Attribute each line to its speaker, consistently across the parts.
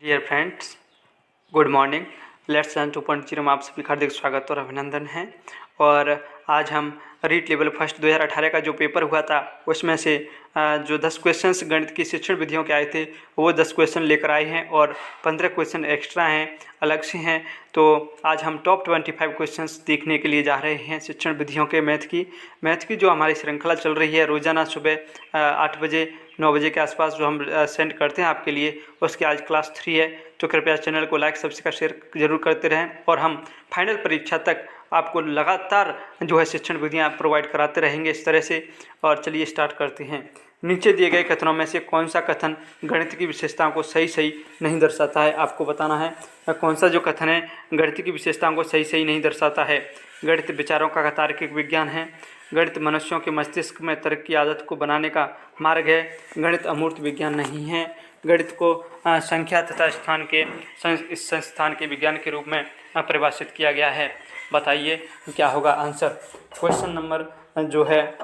Speaker 1: Dear friends, good morning. Let's learn 2.0 में आप सभी का हार्दिक स्वागत और अभिनंदन है। और आज हम रीट लेवल फर्स्ट 2018 का जो पेपर हुआ था उसमें से जो 10 क्वेश्चंस गणित की शिक्षण विधियों के आए थे वो 10 क्वेश्चन लेकर आए हैं और 15 क्वेश्चन एक्स्ट्रा हैं, अलग से हैं। तो आज हम टॉप 25 क्वेश्चंस देखने के लिए जा रहे हैं शिक्षण विधियों के मैथ की जो हमारी श्रृंखला चल रही है रोज़ाना सुबह 8 बजे 9 बजे के आसपास जो हम सेंड करते हैं आपके लिए, उसकी आज क्लास 3 है। तो कृपया चैनल को लाइक सब्सक्राइब शेयर जरूर करते रहें और हम फाइनल परीक्षा तक आपको लगातार जो है शिक्षण विधियाँ प्रोवाइड कराते रहेंगे इस तरह से। और चलिए स्टार्ट करते हैं। नीचे दिए गए कथनों में से कौन सा कथन गणित की विशेषताओं को सही नहीं दर्शाता है, आपको बताना है। कौन सा जो कथन है गणित की विशेषताओं को सही नहीं दर्शाता है। गणित विचारों का तार्किक विज्ञान है। गणित मनुष्यों के मस्तिष्क में तर्क की आदत को बनाने का मार्ग है। गणित अमूर्त विज्ञान नहीं है। गणित को संख्या तथा संस्थान के विज्ञान के रूप में परिभाषित किया गया है। बताइए क्या होगा आंसर। क्वेश्चन नंबर जो है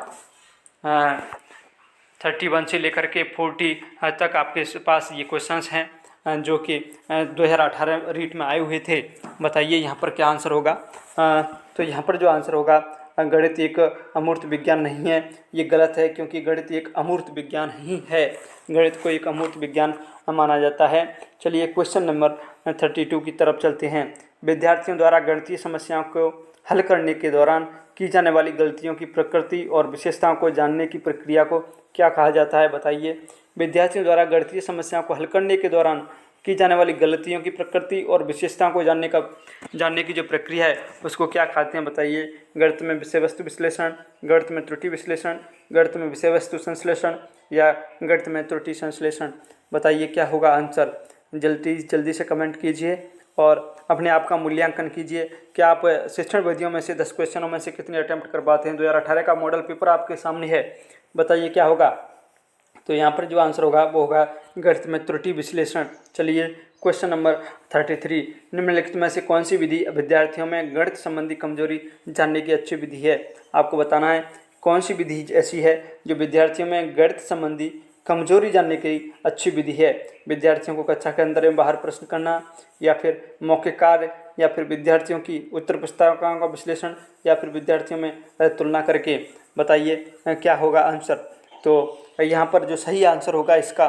Speaker 1: 31 से लेकर के 40 तक आपके पास ये क्वेश्चंस हैं जो कि 2018 रीट में आए हुए थे। बताइए यहाँ पर क्या आंसर होगा। तो यहाँ पर जो आंसर होगा गणित एक अमूर्त विज्ञान नहीं है, ये गलत है क्योंकि गणित एक अमूर्त विज्ञान ही है। गणित को एक अमूर्त विज्ञान माना जाता है। चलिए क्वेश्चन नंबर 32 की तरफ चलते हैं। विद्यार्थियों द्वारा गणितीय समस्याओं को हल करने के दौरान की जाने वाली गलतियों की प्रकृति और विशेषताओं को जानने की प्रक्रिया को क्या कहा जाता है। बताइए विद्यार्थियों द्वारा गणितीय समस्याओं को हल करने के दौरान की जाने वाली गलतियों की प्रकृति और विशेषताओं को जानने की जो प्रक्रिया है उसको क्या कहते हैं। बताइए गणित में विषय वस्तु विश्लेषण, गणित में त्रुटि विश्लेषण, गणित में विषय वस्तु संश्लेषण या गणित में त्रुटि संश्लेषण। बताइए क्या होगा आंसर। जल्दी से कमेंट कीजिए और अपने आप का मूल्यांकन कीजिए कि आप शिक्षण विधियों में से 10 क्वेश्चनों में से कितने अटेम्प्ट कर पाते हैं। 2018 का मॉडल पेपर आपके सामने है। बताइए क्या होगा। तो यहाँ पर जो आंसर होगा वो होगा गणित में त्रुटि विश्लेषण। चलिए क्वेश्चन नंबर 33। निम्नलिखित में से कौन सी विधि विद्यार्थियों में गणित संबंधी कमजोरी जानने की अच्छी विधि है। आपको बताना है कौन सी विधि ऐसी है जो विद्यार्थियों में गणित संबंधी कमजोरी जानने की अच्छी विधि है। विद्यार्थियों को कक्षा के अंदर एवं बाहर प्रश्न करना, या फिर मौखिक कार्य, या फिर विद्यार्थियों की उत्तर पुस्तिकाओं का विश्लेषण, या फिर विद्यार्थियों में तुलना करके। बताइए क्या होगा आंसर। तो यहाँ पर जो सही आंसर होगा इसका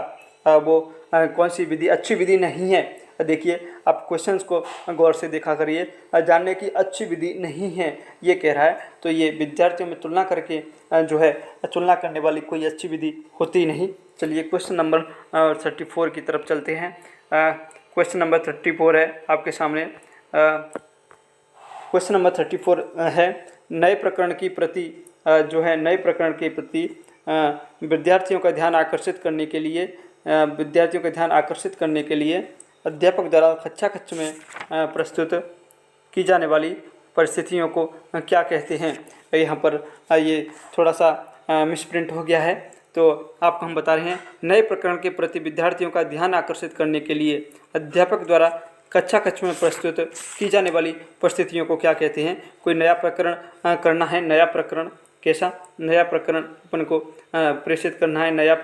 Speaker 1: वो कौन सी विधि अच्छी विधि नहीं है। देखिए आप क्वेश्चंस को गौर से देखा करिए। जानने की अच्छी विधि नहीं है ये कह रहा है, तो ये विद्यार्थियों में तुलना करके जो है तुलना करने वाली कोई अच्छी विधि होती नहीं। चलिए क्वेश्चन नंबर 34 की तरफ चलते हैं। क्वेश्चन नंबर 34 है आपके सामने। क्वेश्चन नंबर 34 है नए प्रकरण के प्रति विद्यार्थियों का ध्यान आकर्षित करने के लिए अध्यापक द्वारा कक्षा में प्रस्तुत की जाने वाली परिस्थितियों को क्या कहते हैं। यहाँ पर ये थोड़ा सा मिसप्रिंट हो गया है, तो आपको हम बता रहे हैं नए प्रकरण के प्रति विद्यार्थियों का ध्यान आकर्षित करने के लिए अध्यापक द्वारा कक्षा में प्रस्तुत की जाने वाली परिस्थितियों को क्या कहते हैं। कोई नया प्रकरण करना है। नया प्रकरण कैसा? नया प्रकरण अपन को प्रेषित करना है। नया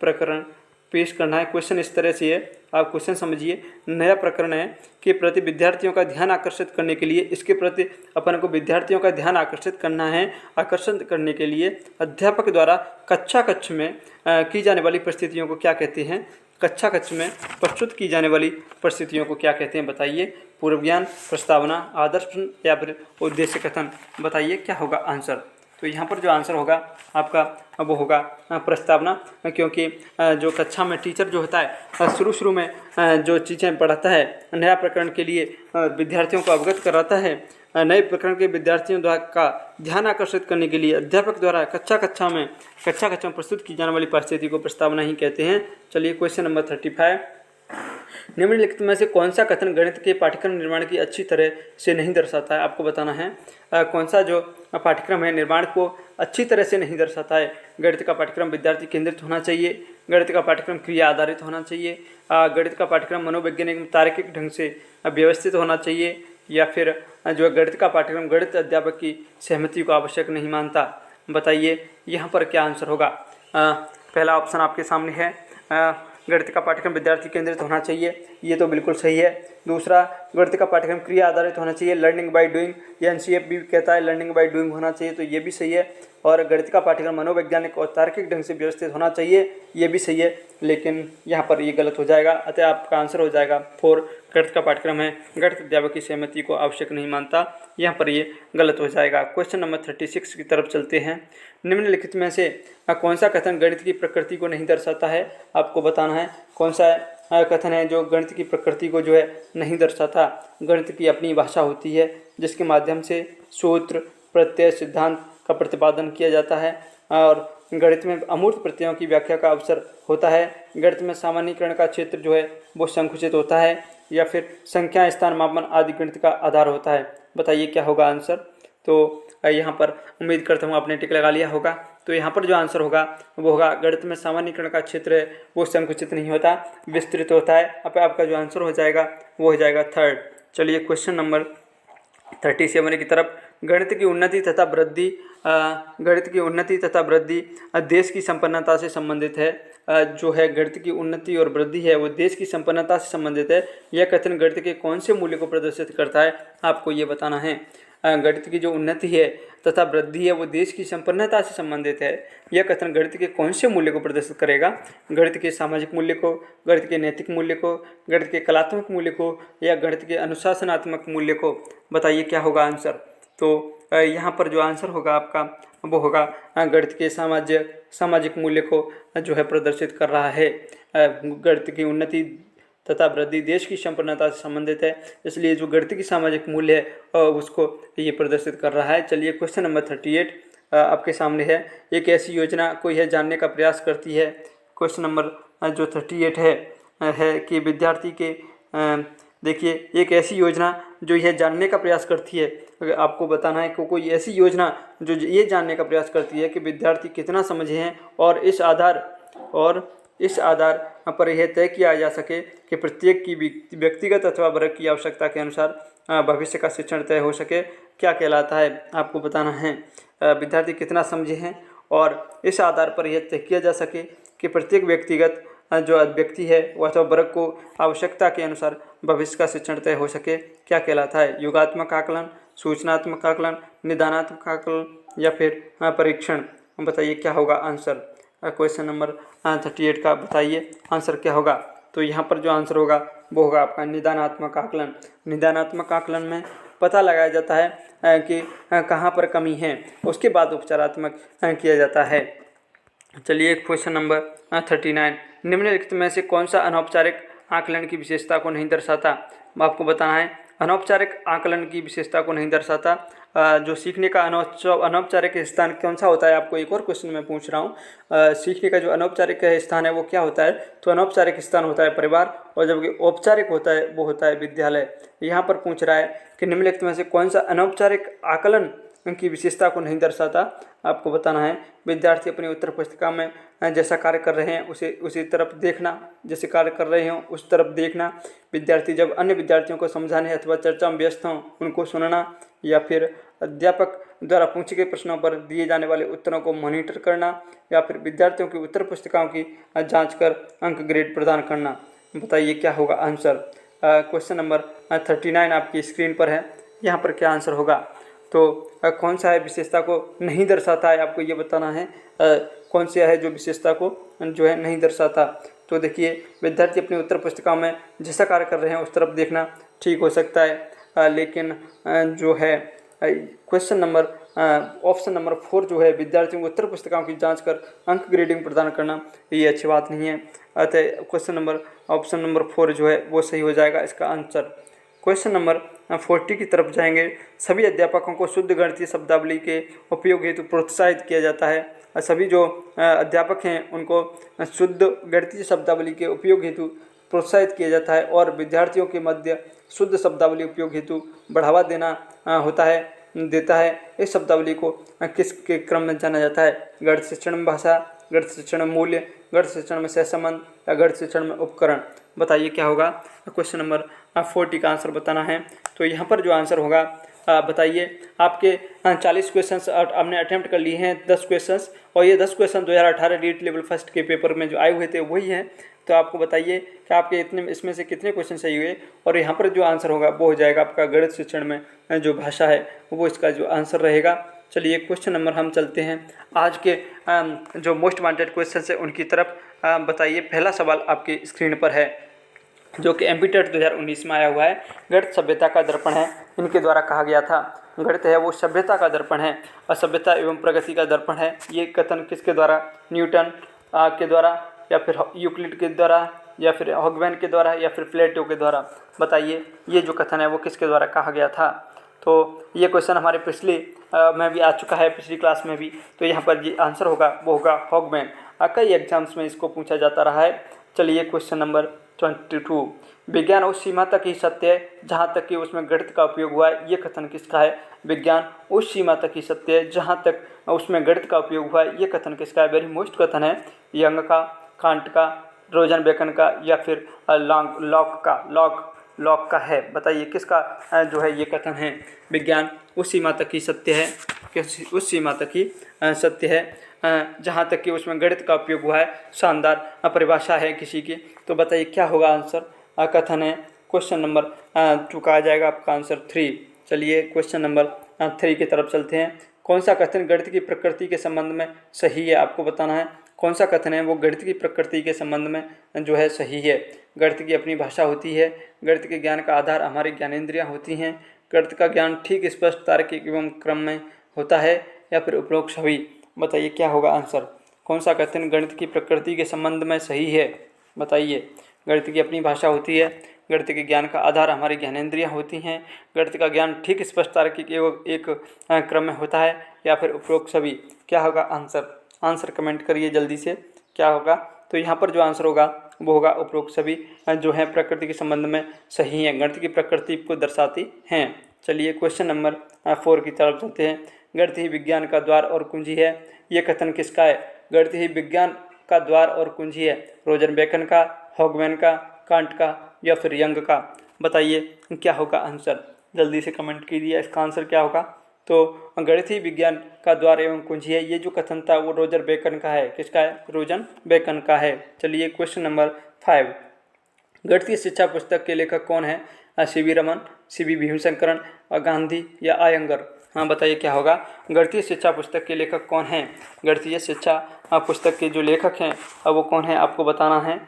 Speaker 1: प्रकरण पेश करना है। क्वेश्चन इस तरह से है, आप क्वेश्चन समझिए। नया प्रकरण है के प्रति विद्यार्थियों का ध्यान आकर्षित करने के लिए, इसके प्रति अपन को विद्यार्थियों का ध्यान आकर्षित करना है। आकर्षण करने के लिए अध्यापक द्वारा कक्षा में की जाने वाली परिस्थितियों को क्या कहते हैं। कक्षा में प्रस्तुत की जाने वाली परिस्थितियों को क्या कहते हैं। बताइए पूर्व ज्ञान, प्रस्तावना, आदर्श प्रश्न या फिर उद्देश्य कथन। बताइए क्या होगा आंसर। तो यहाँ पर जो आंसर होगा आपका वो होगा प्रस्तावना, क्योंकि जो कक्षा में टीचर जो होता है शुरू में जो चीज़ें पढ़ाता है नया प्रकरण के लिए विद्यार्थियों को अवगत कराता है। नए प्रकरण के विद्यार्थियों द्वारा का ध्यान आकर्षित करने के लिए अध्यापक द्वारा कक्षा में प्रस्तुत की जाने वाली परिस्थिति को प्रस्तावना ही कहते हैं। चलिए क्वेश्चन नंबर 35। निम्नलिखित में से कौन सा कथन गणित के पाठ्यक्रम निर्माण की अच्छी तरह से नहीं दर्शाता है। आपको बताना है कौन सा जो पाठ्यक्रम है निर्माण को अच्छी तरह से नहीं दर्शाता है। गणित का पाठ्यक्रम विद्यार्थी केंद्रित होना चाहिए। गणित का पाठ्यक्रम क्रिया आधारित होना चाहिए। गणित का पाठ्यक्रम मनोवैज्ञानिक तार्किक ढंग से व्यवस्थित होना चाहिए, या फिर जो गणित का पाठ्यक्रम गणित अध्यापक की सहमति को आवश्यक नहीं मानता। बताइए यहाँ पर क्या आंसर होगा। पहला ऑप्शन आपके सामने है गणित का पाठ्यक्रम विद्यार्थी केंद्रित होना चाहिए, ये तो बिल्कुल सही है। दूसरा, गणित का पाठ्यक्रम क्रिया आधारित होना चाहिए, लर्निंग बाय डूइंग, ये एनसीईआरटी भी कहता है लर्निंग बाय डूइंग होना चाहिए, तो ये भी सही है। और गणित का पाठ्यक्रम मनोवैज्ञानिक और तार्किक ढंग से व्यवस्थित होना चाहिए, ये भी सही है, लेकिन यहाँ पर ये गलत हो जाएगा। अतः आपका आंसर हो जाएगा 4, गणित का पाठ्यक्रम है गणित अध्यापक की सहमति को आवश्यक नहीं मानता, यहाँ पर ये गलत हो जाएगा। क्वेश्चन नंबर 36 की तरफ चलते हैं। निम्नलिखित में से कौन सा कथन गणित की प्रकृति को नहीं दर्शाता है, आपको बताना है कौन सा कथन है जो गणित की प्रकृति को जो है नहीं दर्शाता। गणित की अपनी भाषा होती है जिसके माध्यम से सूत्र, प्रत्यय, सिद्धांत का प्रतिपादन किया जाता है, और गणित में अमूर्त प्रत्ययों की व्याख्या का अवसर होता है। गणित में सामान्यीकरण का क्षेत्र जो है वो संकुचित होता है, या फिर संख्या, स्थान, मापन आदि गणित का आधार होता है। बताइए क्या होगा आंसर। तो यहाँ पर उम्मीद करता हूँ आपने टिक लगा लिया होगा। तो यहाँ पर जो आंसर होगा वो होगा गणित में सामान्यीकरण का क्षेत्र है वो संकुचित नहीं होता, विस्तृत होता है। अब आपका जो आंसर हो जाएगा वो हो जाएगा 3rd। चलिए क्वेश्चन नंबर 37 की तरफ। गणित की उन्नति तथा वृद्धि देश की संपन्नता से संबंधित है। जो है गणित की उन्नति और वृद्धि है वो देश की संपन्नता से संबंधित है। यह कथन गणित के कौन से मूल्य को प्रदर्शित करता है, आपको ये बताना है। गणित की जो उन्नति है तथा वृद्धि है वो देश की संपन्नता से संबंधित है। यह कथन गणित के कौन से मूल्य को प्रदर्शित करेगा? गणित के सामाजिक मूल्य को, गणित के नैतिक मूल्य को, गणित के कलात्मक मूल्य को, या गणित के अनुशासनात्मक मूल्य को? बताइए क्या होगा आंसर। तो यहाँ पर जो आंसर होगा आपका वो होगा गणित के सामाजिक मूल्य को जो है प्रदर्शित कर रहा है। गणित की उन्नति तथा वृद्धि देश की संपन्नता से संबंधित है, इसलिए जो गणित की सामाजिक मूल्य है उसको ये प्रदर्शित कर रहा है। चलिए क्वेश्चन नंबर 38 आपके सामने है। एक ऐसी योजना को यह जानने का प्रयास करती है। क्वेश्चन नंबर जो 38 है कि विद्यार्थी के देखिए, एक ऐसी योजना जो यह जानने का प्रयास करती है, आपको बताना है कि कोई ऐसी योजना जो ये जानने का प्रयास करती है कि विद्यार्थी कितना समझे हैं, और इस आधार पर यह तय किया जा सके कि प्रत्येक की व्यक्तिगत अथवा वर्ग की आवश्यकता के अनुसार भविष्य का शिक्षण तय हो सके, क्या कहलाता है? आपको बताना है विद्यार्थी कितना समझे हैं, और इस आधार पर यह तय किया जा सके कि प्रत्येक व्यक्तिगत जो व्यक्ति है अथवा वर्ग को आवश्यकता के अनुसार भविष्य का शिक्षण तय हो सके, क्या कहलाता है? योगात्मक आकलन, सूचनात्मक आकलन, निदानात्मक आकलन, या फिर परीक्षण? बताइए क्या होगा आंसर। क्वेश्चन नंबर 38 का बताइए आंसर क्या होगा। तो यहाँ पर जो आंसर होगा वो होगा आपका निदानात्मक आकलन। निदानात्मक आकलन में पता लगाया जाता है कि कहाँ पर कमी है, उसके बाद उपचारात्मक किया जाता है। चलिए क्वेश्चन नंबर 39। निम्नलिखित में से कौन सा अनौपचारिक आकलन की विशेषता को नहीं दर्शाता? आपको बताना है अनौपचारिक आकलन की विशेषता को नहीं दर्शाता। जो सीखने का अनौपचारिक स्थान कौन सा होता है, आपको एक और क्वेश्चन मैं पूछ रहा हूँ। सीखने का जो अनौपचारिक स्थान है वो क्या होता है? तो अनौपचारिक स्थान होता है परिवार, और जबकि औपचारिक होता है वो होता है विद्यालय। यहाँ पर पूछ रहा है कि निम्नलिखित में से कौन सा अनौपचारिक आकलन की विशेषता को नहीं दर्शाता। आपको बताना है विद्यार्थी अपनी उत्तर पुस्तिका में जैसा कार्य कर रहे हैं उसी तरफ देखना, जैसे कार्य कर रहे हों उस तरफ देखना। विद्यार्थी जब अन्य विद्यार्थियों को समझाने अथवा चर्चा में व्यस्त हों उनको सुनना, या फिर अध्यापक द्वारा पूछे गए प्रश्नों पर दिए जाने वाले उत्तरों को मॉनिटर करना, या फिर विद्यार्थियों की उत्तर पुस्तिकाओं की जांच कर अंक ग्रेड प्रदान करना। बताइए क्या होगा आंसर। क्वेश्चन नंबर 39 आपकी स्क्रीन पर है, यहाँ पर क्या आंसर होगा। तो कौन सा है विशेषता को नहीं दर्शाता है, आपको ये बताना है कौन सा है जो विशेषता को जो है नहीं दर्शाता। तो देखिए विद्यार्थी अपनी उत्तर पुस्तिकाओं में जैसा कार्य कर रहे हैं उस तरफ देखना ठीक हो सकता है, लेकिन जो है क्वेश्चन नंबर ऑप्शन नंबर 4 जो है विद्यार्थियों को उत्तर पुस्तिकाओं की जांच कर अंक ग्रेडिंग प्रदान करना, ये अच्छी बात नहीं है। अतः क्वेश्चन नंबर ऑप्शन नंबर 4 जो है वो सही हो जाएगा इसका आंसर। क्वेश्चन नंबर 40 की तरफ जाएंगे। सभी अध्यापकों को शुद्ध गणितीय शब्दावली के उपयोग हेतु प्रोत्साहित किया जाता है। सभी जो अध्यापक हैं उनको शुद्ध गणितीय शब्दावली के उपयोग हेतु प्रोत्साहित किया जाता है, और विद्यार्थियों के मध्य शुद्ध शब्दावली उपयोग हेतु बढ़ावा देता है। इस शब्दावली को किसके क्रम में जाना जाता है? गणित शिक्षण में भाषा, गणित शिक्षण में मूल्य, गणित शिक्षण में सहसंबंध, या गणित शिक्षण में उपकरण? बताइए क्या होगा। क्वेश्चन नंबर 40 का आंसर बताना है। तो यहाँ पर जो आंसर होगा बताइए आपके 40 क्वेश्चंस आपने अटेम्प्ट कर लिए हैं, 10 क्वेश्चंस, और ये 10 क्वेश्चन 2018 रीट लेवल फर्स्ट के पेपर में जो आए हुए थे वही हैं। तो आपको बताइए कि आपके इतने इसमें से कितने क्वेश्चन सही हुए, और यहाँ पर जो आंसर होगा वो हो जाएगा आपका गणित शिक्षण में जो भाषा है वो इसका जो आंसर रहेगा। चलिए क्वेश्चन नंबर हम चलते हैं आज के जो मोस्ट वांटेड क्वेश्चन है उनकी तरफ। बताइए पहला सवाल आपकी स्क्रीन पर है जो कि एमपीटेट 2019 में आया हुआ है। गणित सभ्यता का दर्पण है, इनके द्वारा कहा गया था। गणित है वो सभ्यता का दर्पण है, असभ्यता एवं प्रगति का दर्पण है। ये कथन किसके द्वारा, न्यूटन के द्वारा, या फिर यूक्लिड के द्वारा, या फिर हॉगमैन के द्वारा, या फिर प्लेटो के द्वारा। बताइए ये जो कथन है वो किसके द्वारा कहा गया था। तो ये क्वेश्चन हमारे पिछले में भी आ चुका है, पिछली क्लास में भी। तो यहाँ पर ये आंसर होगा वो होगा हॉगमैन। कई एग्जाम्स में इसको पूछा जाता रहा है। चलिए क्वेश्चन नंबर 22, विज्ञान उस सीमा तक ही सत्य है जहाँ तक कि उसमें गणित का उपयोग हुआ है। ये कथन किसका है, विज्ञान उस सीमा तक ही सत्य है जहाँ तक उसमें गणित का उपयोग हुआ है। ये कथन किसका है, वेरी मोस्ट कथन है यंग का, कांट का, रोजन बेकन का, या फिर लॉक का है। बताइए किसका जो है ये कथन है, विज्ञान उस सीमा तक ही सत्य है, उस सीमा तक ही सत्य है जहाँ तक कि उसमें गणित का उपयोग हुआ है। शानदार परिभाषा है किसी की। तो बताइए क्या होगा आंसर, कथन है क्वेश्चन नंबर 2 का आ जाएगा आपका आंसर 3। चलिए क्वेश्चन नंबर 3 की तरफ चलते हैं। कौन सा कथन गणित की प्रकृति के संबंध में सही है, आपको बताना है कौन सा कथन है वो गणित की प्रकृति के संबंध में जो है सही है। गणित की अपनी भाषा होती है, गणित के ज्ञान का आधार हमारी ज्ञानेंद्रियाँ होती हैं, गणित का ज्ञान ठीक स्पष्ट तार्किक एवं क्रम में होता है, या फिर उपरोक्त सभी। बताइए क्या होगा आंसर, कौन सा कथन गणित की प्रकृति के संबंध में सही है। बताइए गणित की अपनी भाषा होती है, गणित के ज्ञान का आधार हमारी ज्ञानेंद्रियाँ होती हैं, गणित का ज्ञान ठीक स्पष्ट तार्किक एवं एक क्रम में होता है, या फिर उपरोक्त सभी। क्या होगा आंसर, आंसर कमेंट करिए जल्दी से क्या होगा। तो यहाँ पर जो आंसर होगा वो होगा उपरोक्त सभी जो है प्रकृति के संबंध में सही हैं, गणित की प्रकृति को दर्शाती हैं। चलिए क्वेश्चन नंबर 4 की तरफ चलते हैं। गणित ही विज्ञान का द्वार और कुंजी है, ये कथन किसका है, गणित ही विज्ञान का द्वार और कुंजी है, रोजन बेकन का, हॉगमैन का, कांट का, या फिर यंग का। बताइए क्या होगा आंसर, जल्दी से कमेंट कीजिए इसका आंसर क्या होगा। तो गणित ही विज्ञान का द्वार एवं कुंजी है, ये जो कथन था वो रोजर बेकन का है, किसका है, रोजन बेकन का है। चलिए क्वेश्चन नंबर 5, गणितीय शिक्षा पुस्तक के लेखक कौन है, सीवी रमन, सीवी भीमशंकरन, गांधी, या आयंगर। हाँ बताइए क्या होगा, गणितीय शिक्षा पुस्तक के लेखक कौन हैं, गणितीय शिक्षा पुस्तक के जो लेखक हैं वो कौन है आपको बताना है।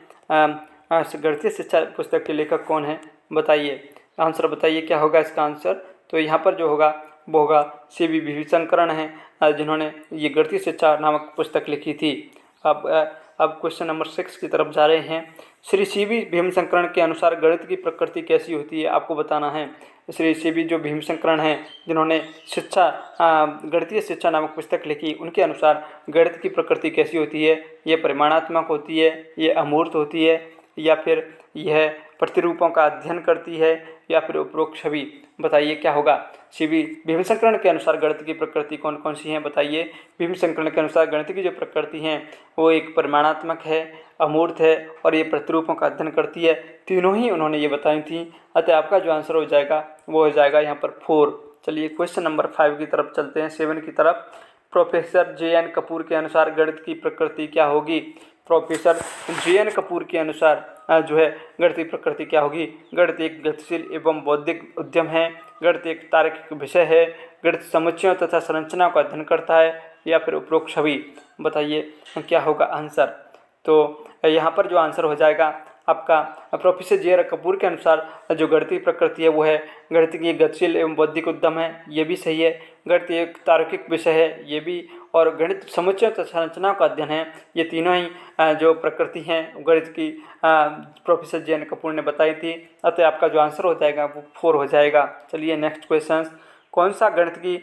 Speaker 1: गणितीय शिक्षा पुस्तक के लेखक कौन है, बताइए आंसर, बताइए क्या होगा इसका आंसर। तो यहाँ पर जो होगा वो होगा सीवी भीमशंकरन है जिन्होंने ये गणितीय शिक्षा नामक पुस्तक लिखी थी। अब क्वेश्चन नंबर 6 की तरफ जा रहे हैं। श्री सीवी भीमशंकरन के अनुसार गणित की प्रकृति कैसी होती है, आपको बताना है। श्री सीवी जो भीमशंकरन हैं जिन्होंने शिक्षा गणितीय शिक्षा नामक पुस्तक लिखी, उनके अनुसार गणित की प्रकृति कैसी होती है, ये परिमाणात्मक होती है, ये अमूर्त होती है, या फिर यह प्रतिरूपों का अध्ययन करती है, या फिर उपरोक्त सभी। बताइए क्या होगा। सीवी भीमशंकरन के अनुसार गणित की प्रकृति कौन कौन सी हैं, बताइए। भीमशंकरन के अनुसार गणित की जो प्रकृति हैं वो एक परिमाणात्मक है, अमूर्त है, और ये प्रतिरूपों का अध्ययन करती है। तीनों ही उन्होंने ये बताई थी। अतः आपका जो आंसर हो जाएगा वो हो जाएगा यहाँ पर 4। चलिए क्वेश्चन नंबर 5 की तरफ चलते हैं, 7 की तरफ। Professor JN. कपूर के अनुसार गणित की प्रकृति क्या होगी। Professor JN. कपूर के अनुसार जो है गणित की प्रकृति क्या होगी। गणित एक गतिशील एवं बौद्धिक उद्यम है, गणित एक तार्किक विषय है, गणित समुच्चयों तथा संरचना का अध्ययन करता है, या फिर उपरोक्त सभी। बताइए क्या होगा आंसर। तो यहाँ पर जो आंसर हो जाएगा आपका प्रोफेसर जे.आर. कपूर के अनुसार जो गणित की प्रकृति है वो है गणित की गतिशील एवं बौद्धिक उद्यम है, ये भी सही है। गणित एक तार्किक विषय है, ये भी, और गणित समुच्चयों तथा संरचना का अध्ययन है, ये तीनों ही जो प्रकृति हैं गणित की प्रोफेसर जे.एन. कपूर ने बताई थी। अतः आपका जो आंसर हो जाएगा वो 4 हो जाएगा। चलिए नेक्स्ट क्वेश्चन, कौन सा गणित की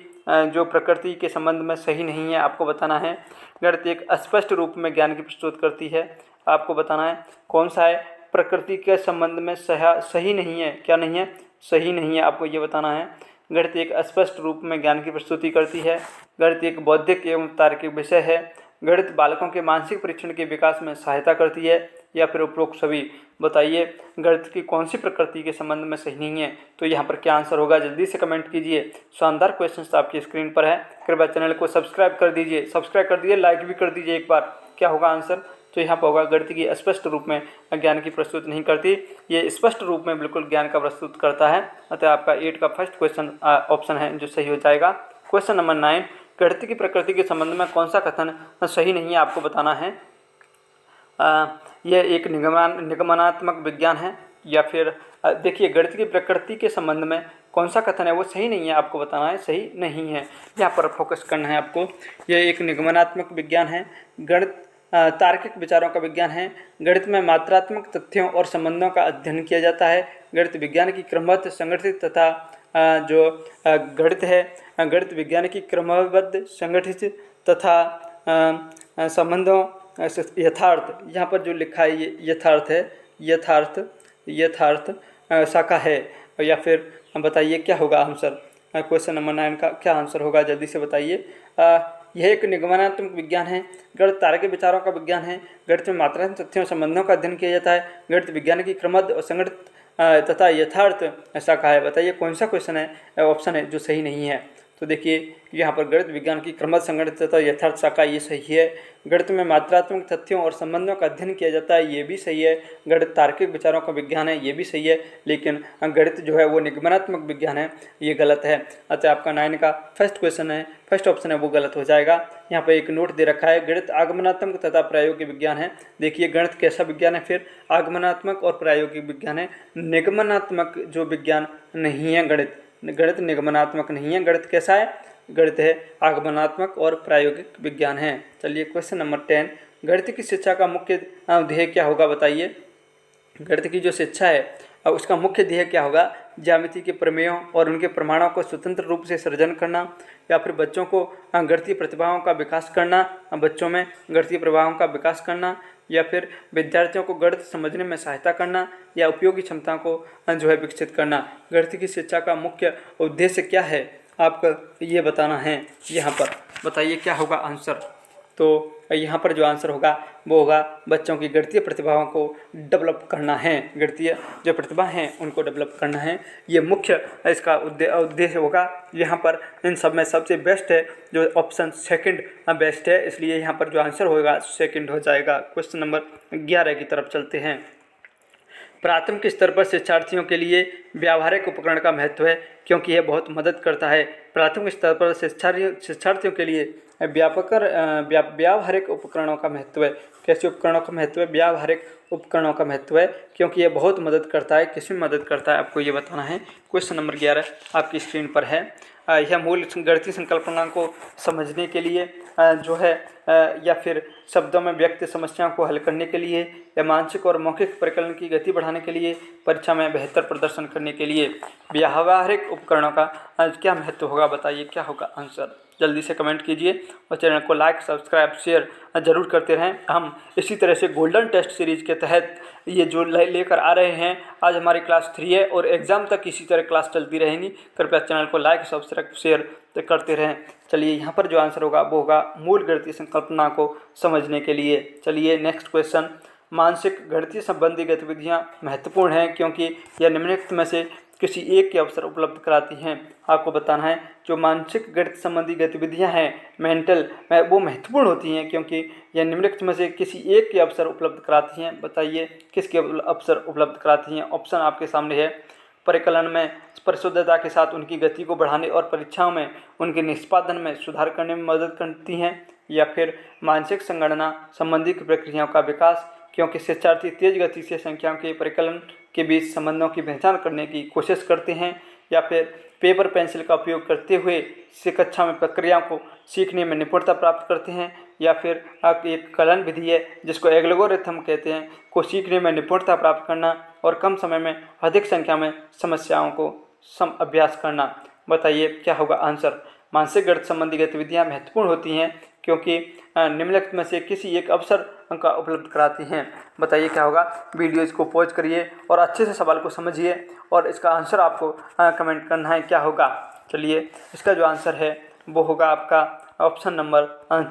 Speaker 1: जो प्रकृति के संबंध में सही नहीं है, आपको बताना है। गणित एक अस्पष्ट रूप में ज्ञान की प्रस्तुत करती है, आपको बताना है कौन सा है प्रकृति के संबंध में सही नहीं है, क्या नहीं है, सही नहीं है, आपको ये बताना है। गणित एक अस्पष्ट रूप में ज्ञान की प्रस्तुति करती है, गणित एक बौद्धिक एवं तार्किक विषय है, गणित बालकों के मानसिक परीक्षण के विकास में सहायता करती है, या फिर उपरोक्त सभी। बताइए गणित की कौन सी प्रकृति के संबंध में सही नहीं है। तो यहाँ पर क्या आंसर होगा, जल्दी से कमेंट कीजिए। शानदार क्वेश्चन आपकी स्क्रीन पर है। कृपया चैनल को सब्सक्राइब कर दीजिए, लाइक भी कर दीजिए एक बार। क्या होगा आंसर, तो यहाँ पर होगा गणित की स्पष्ट रूप में ज्ञान की प्रस्तुत नहीं करती, ये स्पष्ट रूप में बिल्कुल ज्ञान का प्रस्तुत करता है। अतः आपका 8 का फर्स्ट क्वेश्चन ऑप्शन है जो सही हो जाएगा। क्वेश्चन नंबर 9, गणित की प्रकृति के संबंध में कौन सा कथन सही नहीं है, आपको बताना है। यह एक निगमनात्मक विज्ञान है या फिर देखिए गणित की प्रकृति के संबंध में कौन सा कथन है वो सही नहीं है, आपको बताना है सही नहीं है। यहाँ पर फोकस करना है आपको। यह एक निगमनात्मक विज्ञान है। गणित तार्किक विचारों का विज्ञान है। गणित में मात्रात्मक तथ्यों और संबंधों का अध्ययन किया जाता है। गणित विज्ञान की क्रमबद्ध संगठित तथा जो गणित है, गणित विज्ञान की क्रमबद्ध संगठित तथा संबंधों यथार्थ, यहाँ पर जो लिखा है ये यथार्थ है, यथार्थ शाखा है। या फिर बताइए क्या होगा आंसर, क्वेश्चन नंबर 9 का क्या आंसर होगा, जल्दी से बताइए। यह एक निगमनात्मक विज्ञान है। गणित तार्किक विचारों का विज्ञान है। गणित में मात्रात्मक तथ्यों संबंधों का अध्ययन किया जाता है। गणित विज्ञान की क्रमबद्ध और संगठित तथा यथार्थ शाखा है। बताइए कौन सा क्वेश्चन है, ऑप्शन है जो सही नहीं है। तो देखिए यहाँ पर गणित विज्ञान की क्रमबद्ध संगठित तथा यथार्थ शाखा ये सही है। गणित में मात्रात्मक तथ्यों और संबंधों का अध्ययन किया जाता है, ये भी सही है। गणित तार्किक विचारों का विज्ञान है, ये भी सही है। लेकिन गणित जो है वो निगमनात्मक विज्ञान है, ये गलत है। अतः आपका 9 का फर्स्ट ऑप्शन है वो गलत हो जाएगा। यहाँ पर एक नोट दे रखा है, गणित आगमनात्मक तथा प्रायोगिक विज्ञान है। देखिए गणित कैसा विज्ञान है, फिर आगमनात्मक और प्रायोगिक विज्ञान है। निगमनात्मक जो विज्ञान नहीं है गणित निगमनात्मक नहीं है। गणित कैसा है, गणित है आगमनात्मक और प्रायोगिक विज्ञान है। चलिए क्वेश्चन नंबर 10, गणित की शिक्षा का मुख्य ध्येय क्या होगा, बताइए। गणित की जो शिक्षा है उसका मुख्य ध्येय क्या होगा, ज्यामिति के प्रमेयों और उनके प्रमाणों को स्वतंत्र रूप से सृजन करना, या फिर बच्चों को गणितीय प्रतिभाओं का विकास करना, बच्चों में गणितीय प्रतिभाओं का विकास करना, या फिर विद्यार्थियों को गणित समझने में सहायता करना, या उपयोगी क्षमताओं को जो है विकसित करना। गणित की शिक्षा का मुख्य उद्देश्य क्या है, आपको ये बताना है। यहाँ पर बताइए क्या होगा आंसर। तो यहाँ पर जो आंसर होगा वो होगा बच्चों की गणितीय प्रतिभाओं को डेवलप करना है, गणितीय जो प्रतिभा हैं उनको डेवलप करना है, ये मुख्य इसका उद्देश्य होगा। यहाँ पर इन सब में सबसे बेस्ट है जो ऑप्शन सेकंड बेस्ट है, इसलिए यहाँ पर जो आंसर होगा सेकंड हो जाएगा। क्वेश्चन नंबर 11 की तरफ चलते हैं। प्राथमिक स्तर पर शिक्षार्थियों के लिए व्यावहारिक उपकरण का महत्व है क्योंकि यह बहुत मदद करता है। प्राथमिक स्तर पर शिक्षार्थियों के लिए व्यावहारिक उपकरणों का महत्व है। कैसे उपकरणों का महत्व है, व्यावहारिक उपकरणों का महत्व है क्योंकि यह बहुत मदद करता है। किसमें मदद करता है आपको ये बताना है। क्वेश्चन नंबर 11 आपकी स्क्रीन पर है। यह मूल गणितीय संकल्पना को समझने के लिए जो है या फिर शब्दों में व्यक्त समस्याओं को हल करने के लिए, या मानसिक और मौखिक परिकलन की गति बढ़ाने के लिए, परीक्षा में बेहतर प्रदर्शन करने के लिए व्यावहारिक उपकरणों का क्या महत्व होगा, बताइए क्या होगा आंसर। जल्दी से कमेंट कीजिए और चैनल को लाइक सब्सक्राइब शेयर जरूर करते रहें। हम इसी तरह से गोल्डन टेस्ट सीरीज के तहत ये जो लेकर आ रहे हैं, आज हमारी क्लास 3 है और एग्ज़ाम तक इसी तरह क्लास चलती रहेंगी। कृपया चैनल को लाइक सब्सक्राइब शेयर करते रहें। चलिए यहाँ पर जो आंसर होगा वो होगा मूल गणितीय संकल्पना को समझने के लिए। चलिए नेक्स्ट क्वेश्चन, मानसिक गणितीय संबंधी गतिविधियाँ महत्वपूर्ण हैं क्योंकि यह निम्नलिखित में से किसी एक के अवसर उपलब्ध कराती हैं। आपको बताना है जो मानसिक गणित संबंधी गतिविधियां हैं मेंटल वो महत्वपूर्ण होती हैं क्योंकि यह निम्नलिखित में से किसी एक के अवसर उपलब्ध कराती हैं। बताइए किसके अवसर उपलब्ध कराती हैं। ऑप्शन आपके सामने है। परिकलन में परिशुद्धता के साथ उनकी गति को बढ़ाने और परीक्षाओं में उनके निष्पादन में सुधार करने में मदद करती हैं, या फिर मानसिक संगणना संबंधी प्रक्रियाओं का विकास क्योंकि शिक्षार्थी तेज गति से संख्याओं के परिकलन के बीच संबंधों की पहचान करने की कोशिश करते हैं, या फिर पेपर पेंसिल का उपयोग करते हुए कक्षा में प्रक्रियाओं को सीखने में निपुणता प्राप्त करते हैं, या फिर एक कलन विधि है जिसको एल्गोरिथम कहते हैं को सीखने में निपुणता प्राप्त करना और कम समय में अधिक संख्या में समस्याओं को अभ्यास करना। बताइए क्या होगा आंसर। मानसिक गणित संबंधी गतिविधियाँ महत्वपूर्ण होती हैं क्योंकि निम्नलिखित में से किसी एक अवसर का उपलब्ध कराती हैं। बताइए क्या होगा। वीडियोज़ को पॉज करिए और अच्छे से सवाल को समझिए और इसका आंसर आपको कमेंट करना है क्या होगा। चलिए इसका जो आंसर है वो होगा आपका ऑप्शन नंबर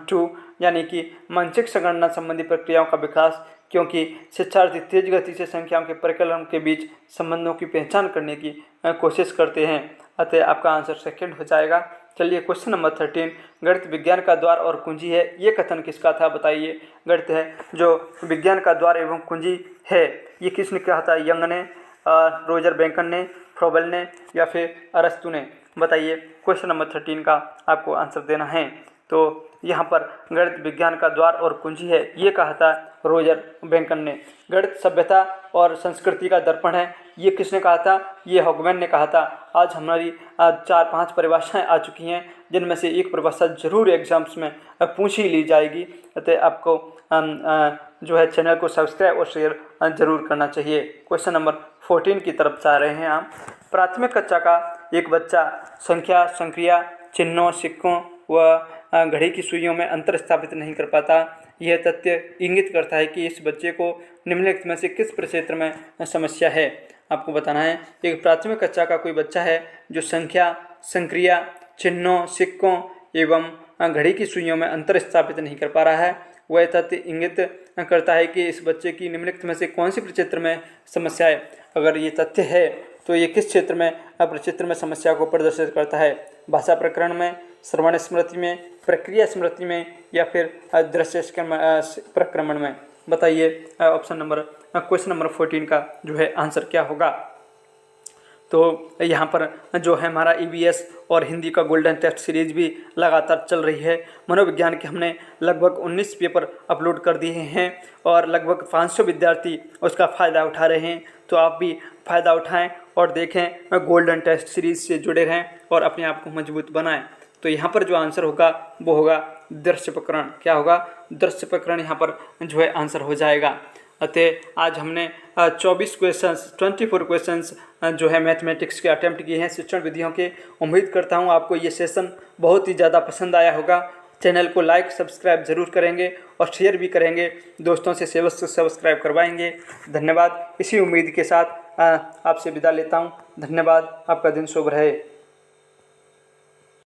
Speaker 1: 2, यानी कि मानसिक संगणना संबंधी प्रक्रियाओं का विकास क्योंकि शिक्षार्थी तेज गति से संख्याओं के परिकलन के बीच संबंधों की पहचान करने की कोशिश करते हैं। अतः आपका आंसर सेकंड हो जाएगा। चलिए क्वेश्चन नंबर 13, गणित विज्ञान का द्वार और कुंजी है, ये कथन किसका था बताइए। गणित है जो विज्ञान का द्वार एवं कुंजी है, ये किसने कहा था? यंग ने, रोजर बेकन ने, फ्रोबेल ने या फिर अरस्तु ने? बताइए क्वेश्चन नंबर 13 का आपको आंसर देना है। तो यहाँ पर गणित विज्ञान का द्वार और कुंजी है, ये कहा था रोजर बेकन ने। गणित सभ्यता और संस्कृति का दर्पण है, ये किसने कहा था? ये हॉगमैन ने कहा था। आज हमारी 4-5 परिभाषाएं आ चुकी हैं, जिनमें से एक परिभाषा जरूर एग्जाम्स में पूछी ली जाएगी। अतः आपको जो है चैनल को सब्सक्राइब और शेयर जरूर करना चाहिए। क्वेश्चन नंबर 14 की तरफ जा रहे हैं हम। प्राथमिक कक्षा का एक बच्चा संख्या, संक्रिया, चिन्हों, सिक्कों व घड़ी की सुइयों में अंतर स्थापित नहीं कर पाता। यह तथ्य इंगित करता है कि इस बच्चे को निम्नलिखित में से किस क्षेत्र में समस्या है? आपको बताना है। एक प्राथमिक कक्षा का कोई बच्चा है जो संख्या, संक्रिया, चिन्हों, सिक्कों एवं घड़ी की सुइयों में अंतर स्थापित नहीं कर पा रहा है। वह तथ्य इंगित करता है कि इस बच्चे की निम्नलिखित में से कौन सी प्रक्षेत्र में समस्या है। अगर ये तथ्य है तो ये किस क्षेत्र में प्रक्षेत्र में समस्या को प्रदर्शित करता है? भाषा प्रकरण में, श्रवण स्मृति में, प्रक्रिया स्मृति में या फिर दृश्य प्रक्रमण में? बताइए ऑप्शन नंबर क्वेश्चन नंबर 14 का जो है आंसर क्या होगा। तो यहाँ पर जो है हमारा EVS और हिंदी का गोल्डन टेस्ट सीरीज भी लगातार चल रही है। मनोविज्ञान के हमने लगभग 19 पेपर अपलोड कर दिए हैं और लगभग 500 विद्यार्थी उसका फ़ायदा उठा रहे हैं। तो आप भी फ़ायदा उठाएं और देखें, गोल्डन टेस्ट सीरीज से जुड़े रहें और अपने आप को मजबूत बनाएं। तो यहाँ पर जो आंसर होगा वो होगा दृश्य प्रकरण। क्या होगा? दृश्य प्रकरण यहाँ पर जो है आंसर हो जाएगा। अतः आज हमने 24 क्वेश्चंस जो है मैथमेटिक्स के अटेम्प्ट किए हैं शिक्षण विधियों के। उम्मीद करता हूँ आपको ये सेशन बहुत ही ज़्यादा पसंद आया होगा। चैनल को लाइक सब्सक्राइब जरूर करेंगे और शेयर भी करेंगे, दोस्तों से सब्सक्राइब करवाएंगे। धन्यवाद। इसी उम्मीद के साथ आपसे विदा लेता हूँ। धन्यवाद। आपका दिन शुभ रहे।